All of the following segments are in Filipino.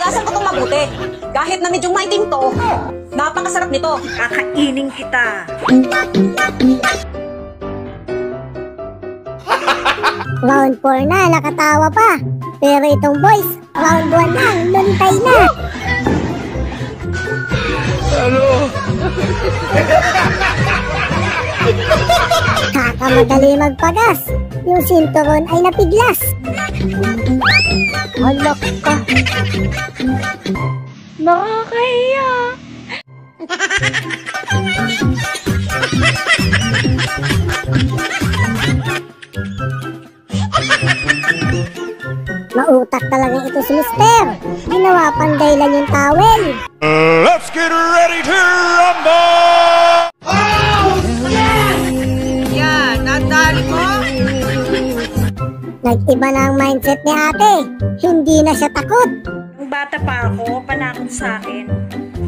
Hinugasan ko itong mabuti. Kahit na medyo maitim to, napakasarap nito. Kakainin kita. Round 4 na, nakatawa pa. Pero itong boys, round 1 lang, luntay na. Ano? Kakamadali magpagas. Yung sinturon ay napiglas. Halak ka. Nakakahiya. Mautak talaga ito si Mister. Ginawa pang dahilan yung towel. Let's get ready to rumble! Yan, nadali mo. Nag-iba na ang mindset ni ate. Hindi na siya takot. Nung bata pa ako, panakot sa akin.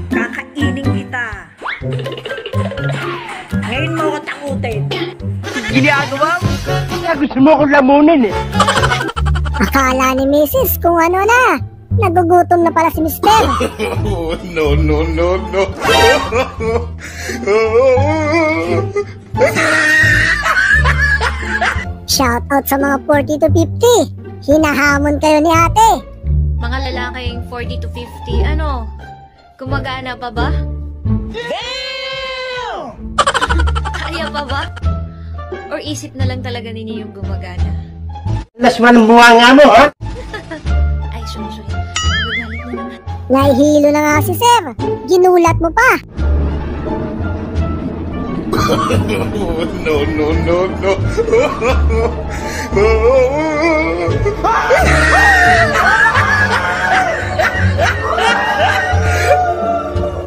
Kakainin kita. Ngayon mo ako takutin. Ginagawa mo? Gusto mo ko lamunin eh. Akala ni Mrs. kung ano na. Nagugutom na pala si Mister. No, no, no, no. Shout out sa mga 40 to 50. Hinahamon kayo ni ate. Mga lalaking 40 to 50, ano? Gumagana pa ba? Damn! Kaya pa ba? Or isip na lang talaga ninyo yung gumagana? Lasman buha nga mo, ha? Ay, sorry. Magagalit na naman. Nahihilo na nga si Sir. Ginulat mo pa. No, no, no, no.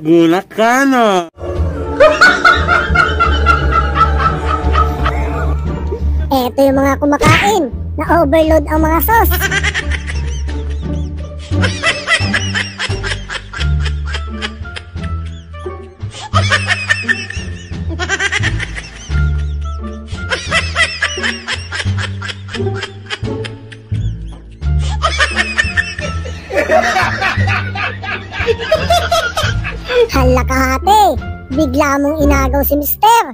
Gulat ka, no? Eto yung mga kumakain. Na-overload ang mga sauce. Hala ka ate, bigla mong inagaw si Mister.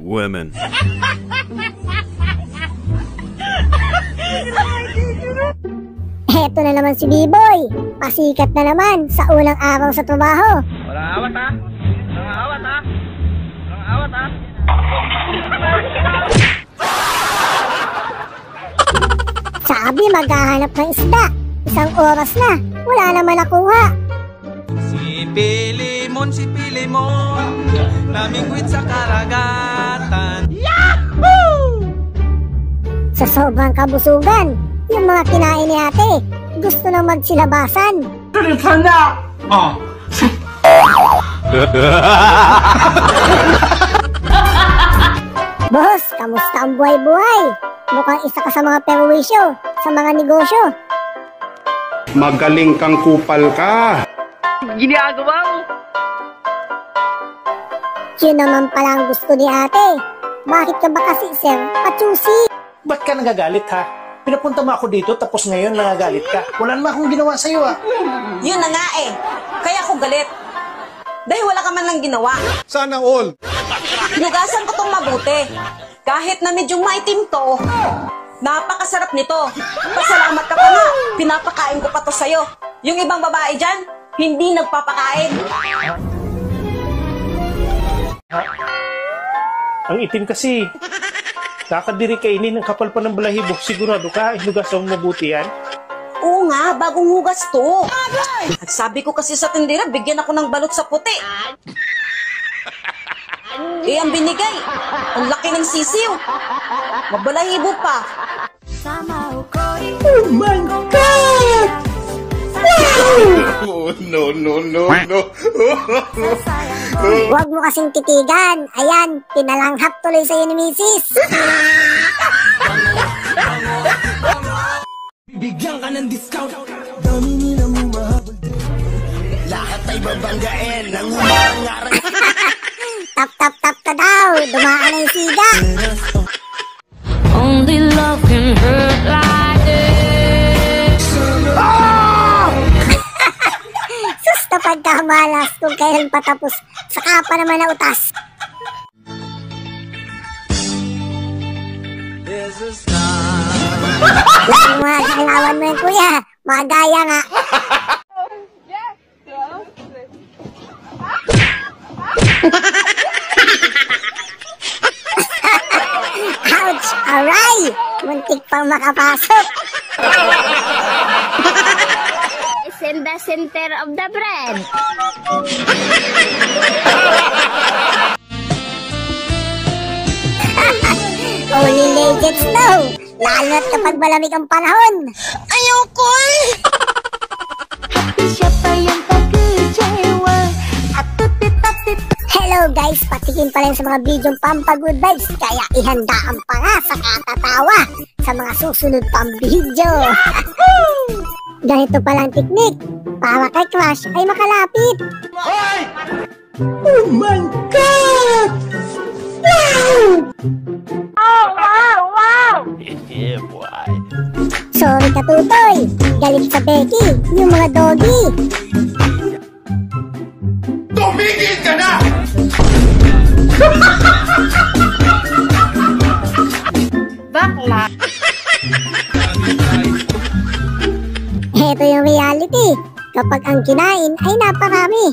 Women. Eto na naman si B-Boy. Pasikat na naman sa unang araw sa trabaho. Walang awat, ha? Walang awat, ha? Walang awat, ha? Sabi maghahanap ng isda. Isang oras na, wala naman nakuha. Si Pilimon, namingwit sa karagatan. Yahoo! Sa sobrang kabusugan, yung mga kinain ni ate, gusto na magsilabasan. Sana! Oh. Boss, kamusta ang buhay-buhay? Mukhang isa ka sa mga perwisyo, sa mga negosyo. Magaling kang kupal ka. Ginagawa mo? Yun naman pala ang gusto ni ate. Bakit ka ba kasi, sir, pachusi? Ba't ka nagagalit, ha? Pinapunta mo ako dito tapos ngayon nagagalit ka. Wala naman akong ginawa sa'yo, ha? Yun na nga eh. Kaya ako galit. Dahil wala ka man lang ginawa. Sana all. Hinugasan ko itong mabuti. Kahit na medyo maitim to, napakasarap nito. Pasalamat ka pa nga. Pinapakain ko pa to sa'yo. Yung ibang babae dyan, hindi nagpapakain. Ang itim kasi. Kakadiri kainin ng kapal pa ng balahibo. Sigurado ka, hinugasan mo mabuti yan? Oo nga, bagong hugas to. At sabi ko kasi sa tindera, bigyan ako ng balot sa puti. Eh, ang binigay, ang laki ng sisiw. Mabalahibo pa. Oh my God! Oh, no, no, no, no. Huwag mo kasing titigan. Ayan, pinalanghap tuloy sa'yo ni Mrs. Bigyan ka ng discount. Dami nila mo mahabol. Lahat ay babanggain ng umangarang. Tap ka daw. Dumaan na yung siga. Only love can Nagmamalas kung kailan patapos. Saka pa naman na utas. Lang mga kailangan mo yan, kuya. Magaya nga. Ouch! Aray! Muntik pang makapasok. Is in the center of the bread. Only legends know. Lalo't kapag malamig ang panahon. Ayoko eh! Hello guys, patikin pa rin sa mga bidyong pampagood vibes. Kaya ihandaan pa nga sa katatawa sa mga susunod pang video. Ganito palang teknik para kay crush ay makalapit. Oh my God! Wow! Yeah, boy. Sorry Katutoy, galit sa Becky, yung mga doggy. Tumigil ka na! Bakla. Heto yung reality, kapag ang kinain ay naparami.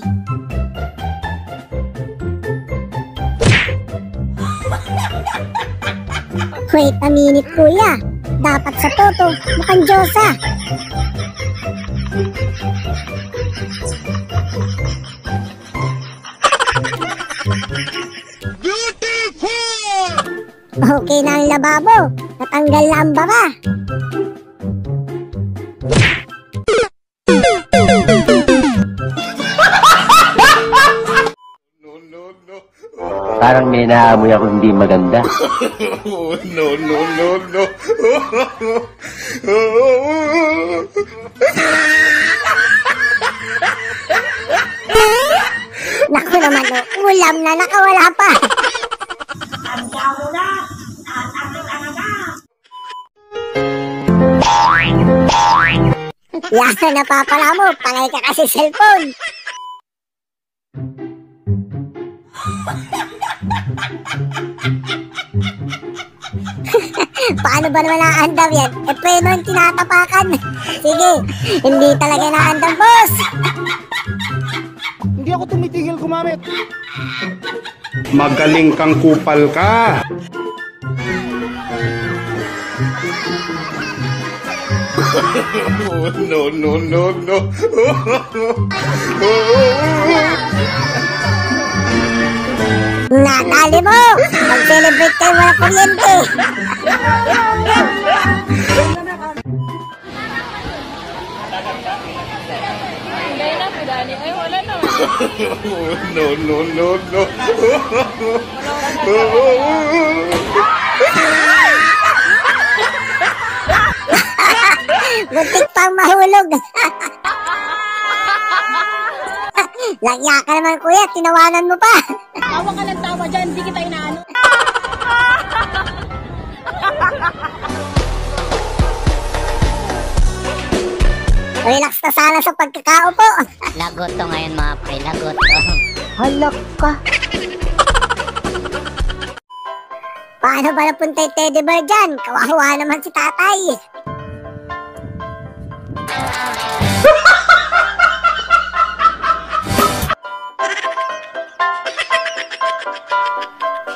Wait a minute kuya, dapat sa toto mukhang Diyosa. Okay na ang lababo, natanggal na ang bara. Parang may naamoy ako hindi maganda. Oh, no, no, no, no. Naku naman o, ulam na nakawala pa. Yan, napapala mo, pangay ka kasi cellphone. Paano ba naman naandam yan? E preno yung tinatapakan. Sige, hindi talaga naandam, boss. Hindi ako tumitigil gumamit. Magaling kang kupal ka. Oh, no, no, no, no. Natali mo! Mag-celebrate kayo walang kuryente! Oh, no, no, no, no. Buntik pang mahulog! Lagya ka naman kuya, tinawanan mo pa! Tawa ka ng tawa dyan, hindi kita inaano. Relax na sana sa pagkakaupo! Lagot to ngayon mga pre, lagot to. Halak ka! Paano ba napunta yung teddy bear dyan? Kawawa naman si tatay!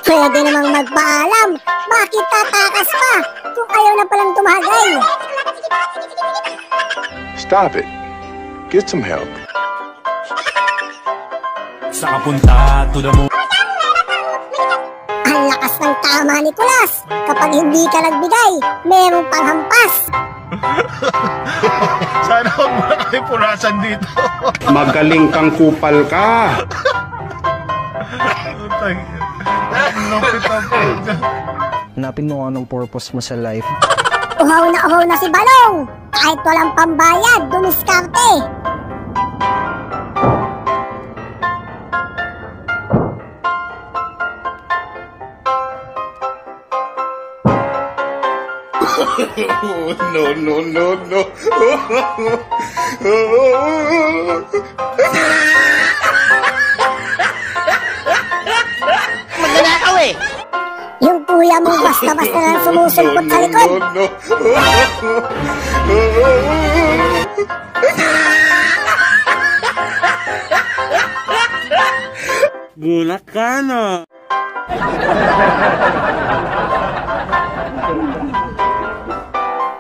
Pwede namang magpaalam. Bakit tatakas pa? Kung ayaw na palang tumagay. Stop it. Get some help. Sa kapunta to the moon. Ang lakas ng tama, Nicolas. Kapag hindi ka nagbigay, merong panghampas. Sana huwag mo na kayo purasan dito. Magaling kang kupal ka. Hanapin mo anong purpose mo sa life. Uhaw na si Balong. Kahit walang pambayad, dumiskarte. No, no, no, no. Magnanakaw eh. Yung kuya mo basta-basta lang sumusulpot sa likod. No. Gulat ka no.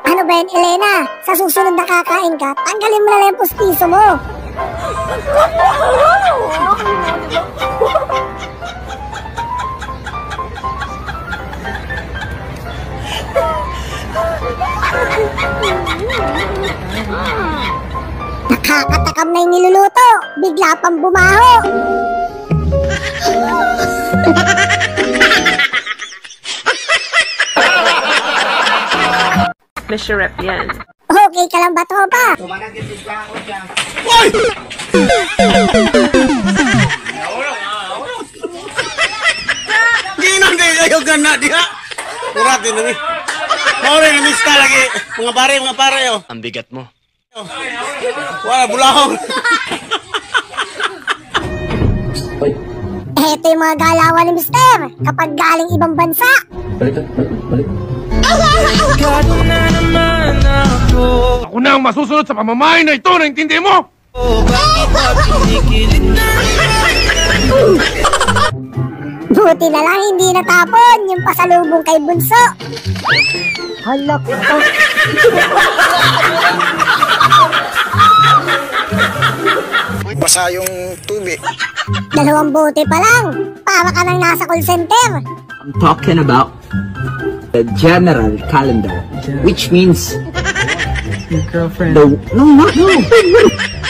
Ano ba yan, Elena? Sa susunod na kakain ka, tanggalin mo na lang yung pustiso mo. Nakakatakam na yung niluluto. Bigla pang bumaho. Mr. Rep yan. Okay ka lang ba, tropa? Hindi kayo gana diha. Murati na ni. Maure na mista lagi. Mga pare oh. Ang bigat mo. Wala bulahong. Eto yung mga galawan ni Mister kapag galing ibang bansa. Ako na ang masusunod sa pamamahay na ito, naintindi mo? Buti na lang hindi natapon yung pasalubong kay Bunso. Hala ko. Basa yung tubig. 2 bote pa lang. Para ka nang nasa call center. I'm talking about the general calendar, which means Your girlfriend. no.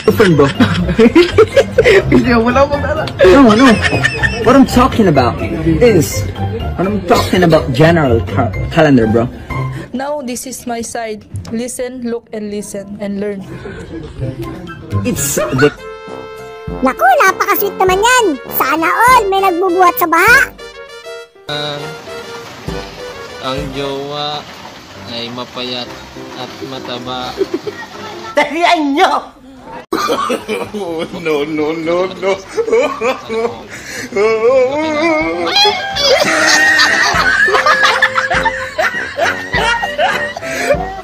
Girlfriend, bro. No. What I'm talking about is general calendar, bro. Now this is my side. Listen, look, and listen, and learn. It's the... Naku, napaka-sweet naman yan. Sana all may nagbubuhat sa baha. Ang jowa ay mapayat at mataba. Tarihan nyo! No.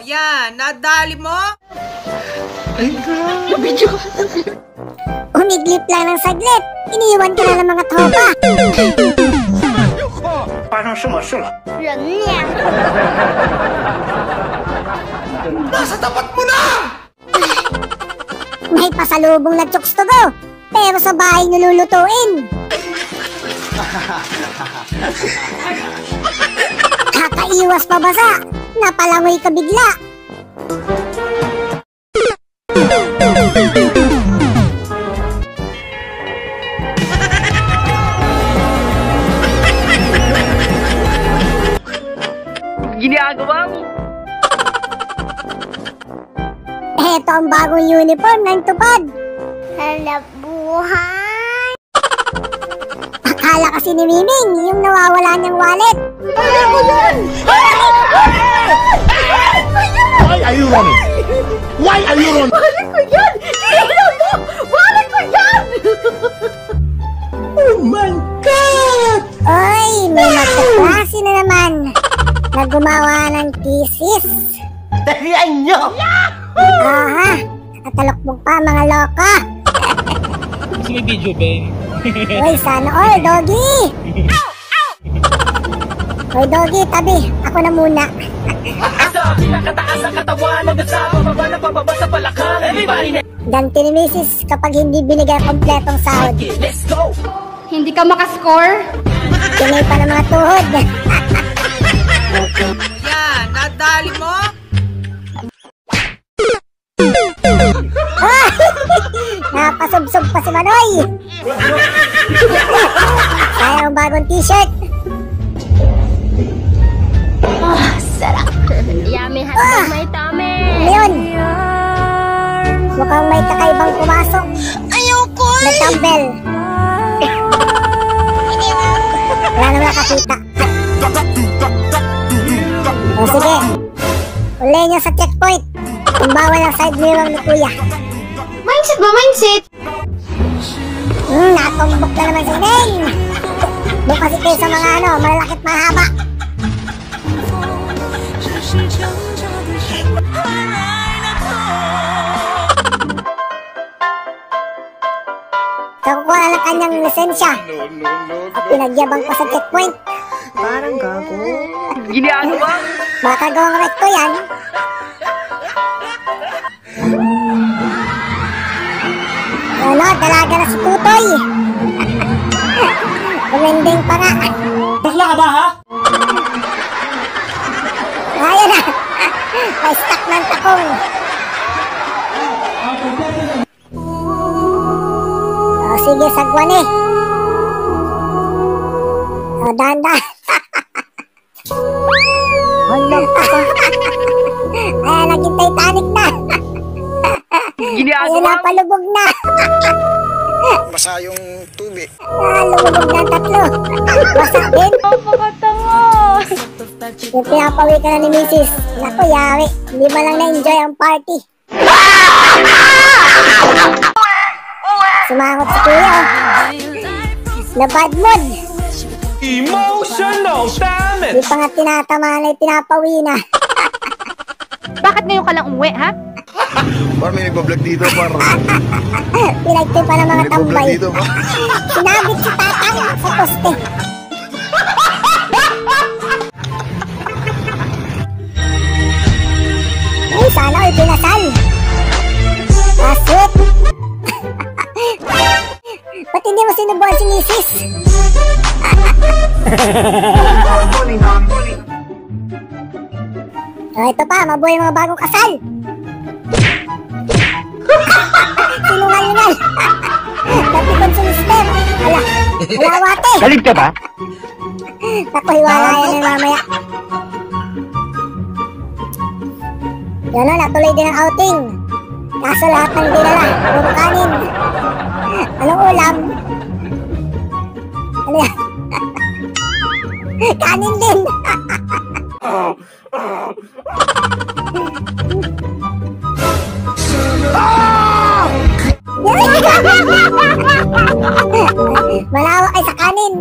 Yan, nadali mo? Umiglip lang ng saglit. Iniwan ka na ng mga tropa. Parang sumasul. Nasa tapat mo na! May pasalubong na chokes to go. Pero sa bahay nilulutuin. Kakaiwas pa basa. Napalangoy ka bigla. Ginagawa mo? Eto ang bagong uniform ng tupad. Hanap buhay. Akala kasi ni Miming yung nawawala niyang wallet. Ano ko yun? Why are you running? Wallet ko yan! Tingnan mo! Wallet ko yan! Oh my God! Oy, may magkaklase na naman na gumawa ng thesis. Tarihan nyo! Aha, nakatalokbog pa mga loka. Sige, video, babe. Uy, sana all, Doggy! Hoy, Doggy, tabi. Ako na muna. Ganti ni Mrs. kapag hindi binigay kompletong sahod. Hindi ka makascore? Tinay pa ng mga tuhod. Yan, nadali mo? Napasubsob pa si Manoy. Sayang bagong t-shirt. Sarap. Yummy hotdog, may tummy. Leon, mukhang may kakaibang pumasok. Ayoko. Nag-dumbbell. Wala naman nakakita. O sige, Uli nyo sa checkpoint. Kung bawal ang side mirror ni Kuya. Mindset ba? Mindset? Natumbok na naman si Neng. Doon kasi kayo sa mga malalakit mahaba. Kakukuha na ng kanyang lisensya. At pinagyabang pa sa checkpoint. Parang gago. Ginagawa? Baka gawang recto yan. Dalaga na si Tutoy. Kumending pa nga. Bakla ka ba, ha? Ayun na. May stock ng takong. Sige, sagwan eh. Dahan-dahan. Ayan, naging Titanic na. Ayun na, palubog na. Basa yung tubig. Lumubog na ang tatlo. Basa din. Yung pinapawi ka na ni Mrs. Naku, yari. Hindi man lang na-enjoy ang party. Sumangot si Kuya. Na bad mood. Emotional damage! Di pa nga tinatamaan ay pinapawi na. Bakit ngayon ka lang umuwi, ha? Par, may nagbablog dito, par. Pinagtin pa ng mga tambay. Dito, par. Sinabit si tatang sa poste. Ay, sana ay pinasal. Aswit. Ba't hindi mo sinubuan si Mrs.? Ito pa, mabuhay mga bagong kasal. Sinungal-ngal. Napikon sa mister. Alawate. Galit ka ba? Naku, hiwalayan na mamaya. Yan o, natuloy din ang outing. Kaso lahat ng dinala, puro kanin. Anong ulam? Ano yan? Kanin din. Malawak ay sa kanin.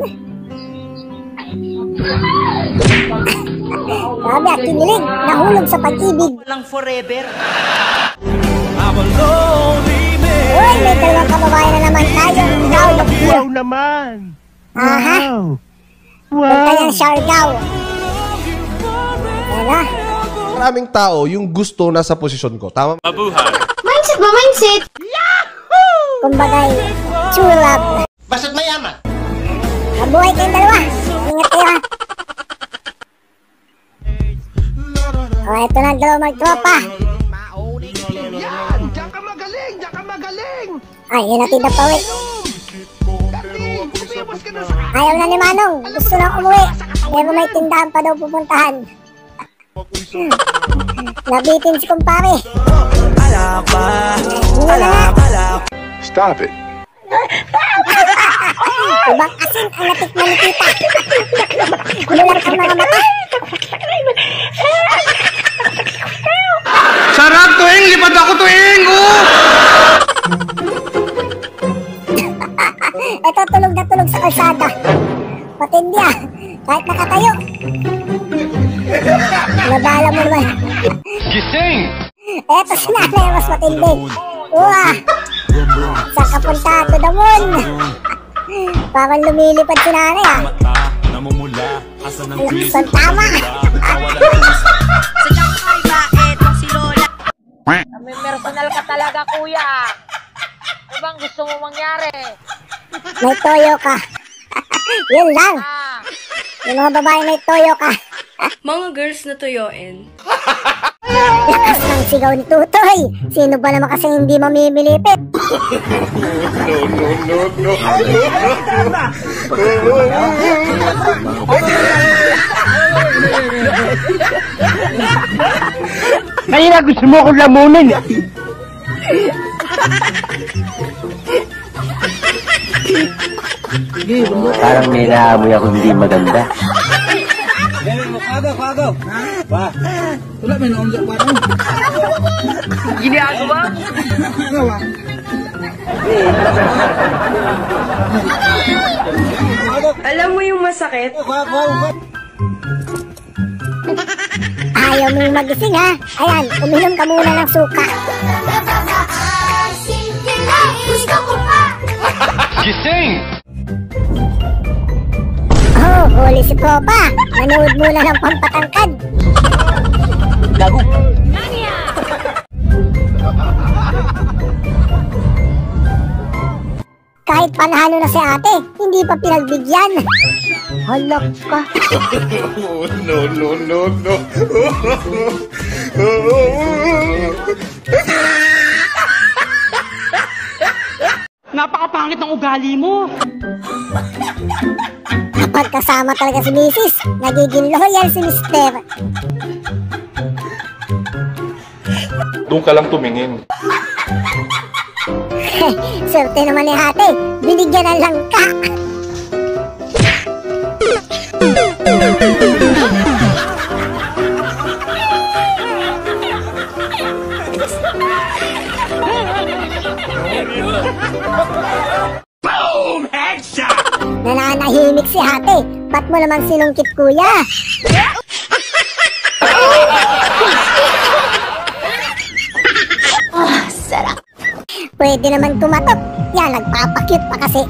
Grabe at kinilig, nahulog sa pag-ibig. Walang forever. Uy, may dalawang kababayan na naman tayo. Wow naman! Aha. Punta niyang Siargao. Yan na. Maraming tao yung gusto nasa posisyon ko. Tama? Mabuhay. Mindset ba? Mindset? Kumbagay, true love. Basta't mayaman. Mabuhay kayong dalawa. Ingat kayo ha. O, ito na ang dalawa magtropa. Diyan ka magaling! Diyan ka magaling! Ay, yun natin na pawi. Ayaw na ni Manong. Gusto na umuwi. Pero may tindahan pa daw pupuntahan. Nabitin si kumpare. Stop it. Ibang asin ang natikman ni tita. Mulat ang mga mata. Sarap tuwing! Lipad ako tuwing! Ito tulog na tulog sa kalsada. Matindi ah. Kahit nakatayo. Nabala mo naman. Gising! Eto si nanay mas matindi. Uwa! Sa kapunta to the moon. Parang lumilipad si nanay ah. Alasan tama. Sadyang kay bakit mo si Lola? May personal ka talaga, kuya. Ano bang gusto mo mangyari? May toyo ka. Yun lang. Yung mga babae may toyo ka. Mga girls na tuyoin. Lakas ng sigaw ni Tutoy. Sino ba naman kasi hindi mamimilipit? Kanina gusto mo akong lamunin. Parang may naamoy ako hindi maganda. Wala may naunja pa rin. Ginagawa mo. Alam mo yung masakit? Ayaw mo yung magising ha. Ayan, uminom ka muna ng suka. Gising! Oh, huli si Propa. Manood muna ng Pampatangkad. Gago. Kahit panalo na si ate, hindi pa pinagbigyan. Halak ka. No. Napakapangit ng ugali mo. Kapag kasama talaga si Mrs., nagiging loyal si Mr. Doon ka lang tumingin. Swerte naman ni ate, binigyan ng langka. Boom! Headshot! Nananahimik si ate, ba't mo naman sinungkit kuya? Sarap. Pwede naman kumatok. Yan, nagpapakyut pa kasi.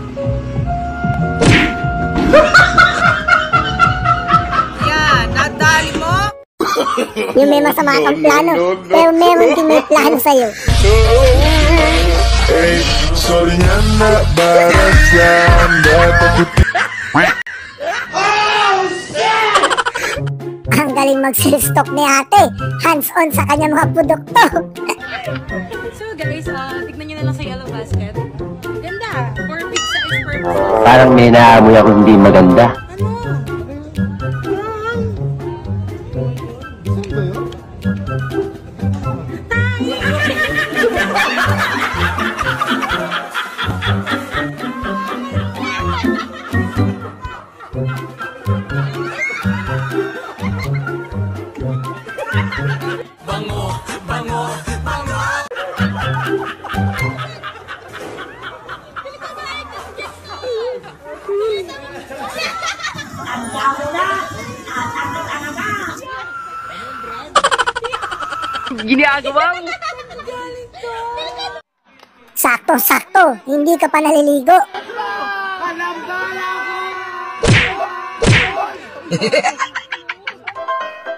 Yan, nadali mo? Yung may masama kang plano, pero meron din may plano sa'yo. Hey, sorry nga na, barasan, Ang galing mag-stock ni ate. Hands-on sa kanyang mga produkto. So guys, tignan nyo na lang sa yellow basket. Ganda! 4 big size per Parang may naamoy ako hindi maganda. Ginagawa mo. Sakto-sakto, hindi ka pa naliligo.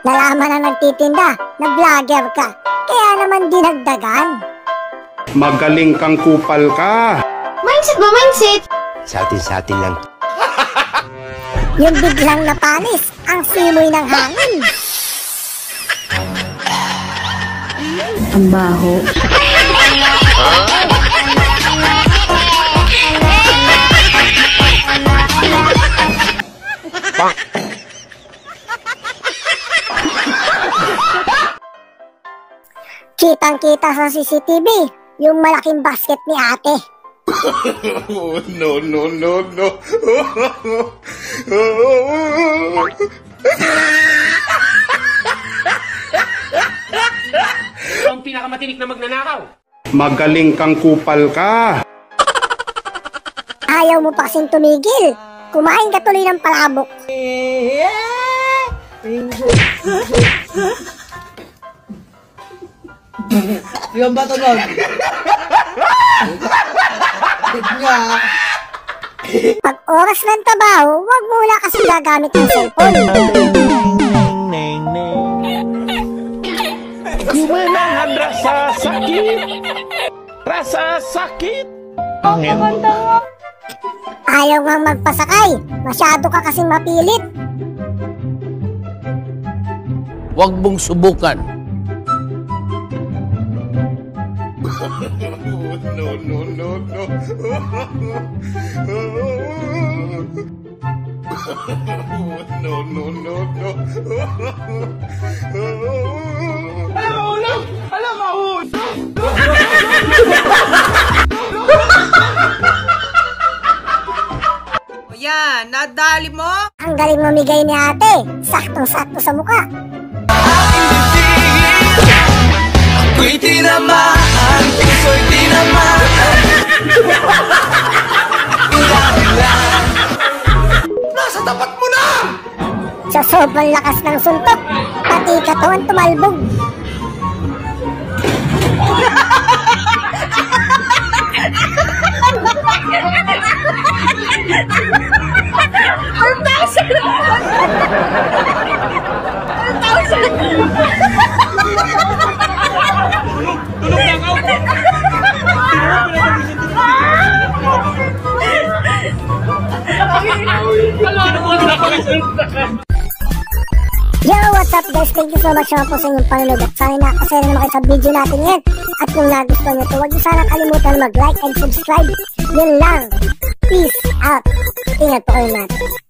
Nalaman na nagtitinda, na vlogger ka. Kaya naman dinagdagan. Magaling kang kupal ka. Mindset ba, mindset? Sa atin lang. Yung biglang napanis, ang simoy ng hangin. Ang baho. Kitang-kita sa CCTV, yung malaking basket ni ate. No. Ang pinakamatinik na magnanakaw. Magaling kang kupal ka. Ayaw mo pa kasing tumigil. Kumain ka tuloy ng palabok. Yung bato nun. Pag oras ng trabaho, wag muna kasi gagamit ng cellphone. Gumanahan rasa sakit. Rasa sakit. Ayaw nga magpasakay. Masyado ka kasing mapilit. Huwag mong subukan. Alam mahulog! O yan, nadali mo? Ang galing mamigay ni ate. Saktong-sakto sa muka. Hindi tinamaan, puso'y tinamaan. Nasa tapat mo na! Sa sobrang lakas ng suntok, pati katawan tumalbog. Yo, what's up guys? Thank you so much po sa inyong panunod at sana nakasaya naman kayo sa video natin yan. At kung nagustuhan nyo ito, huwag nyo sana kalimutan mag-like and subscribe. Yun lang. Peace out. Ingat po kayo natin.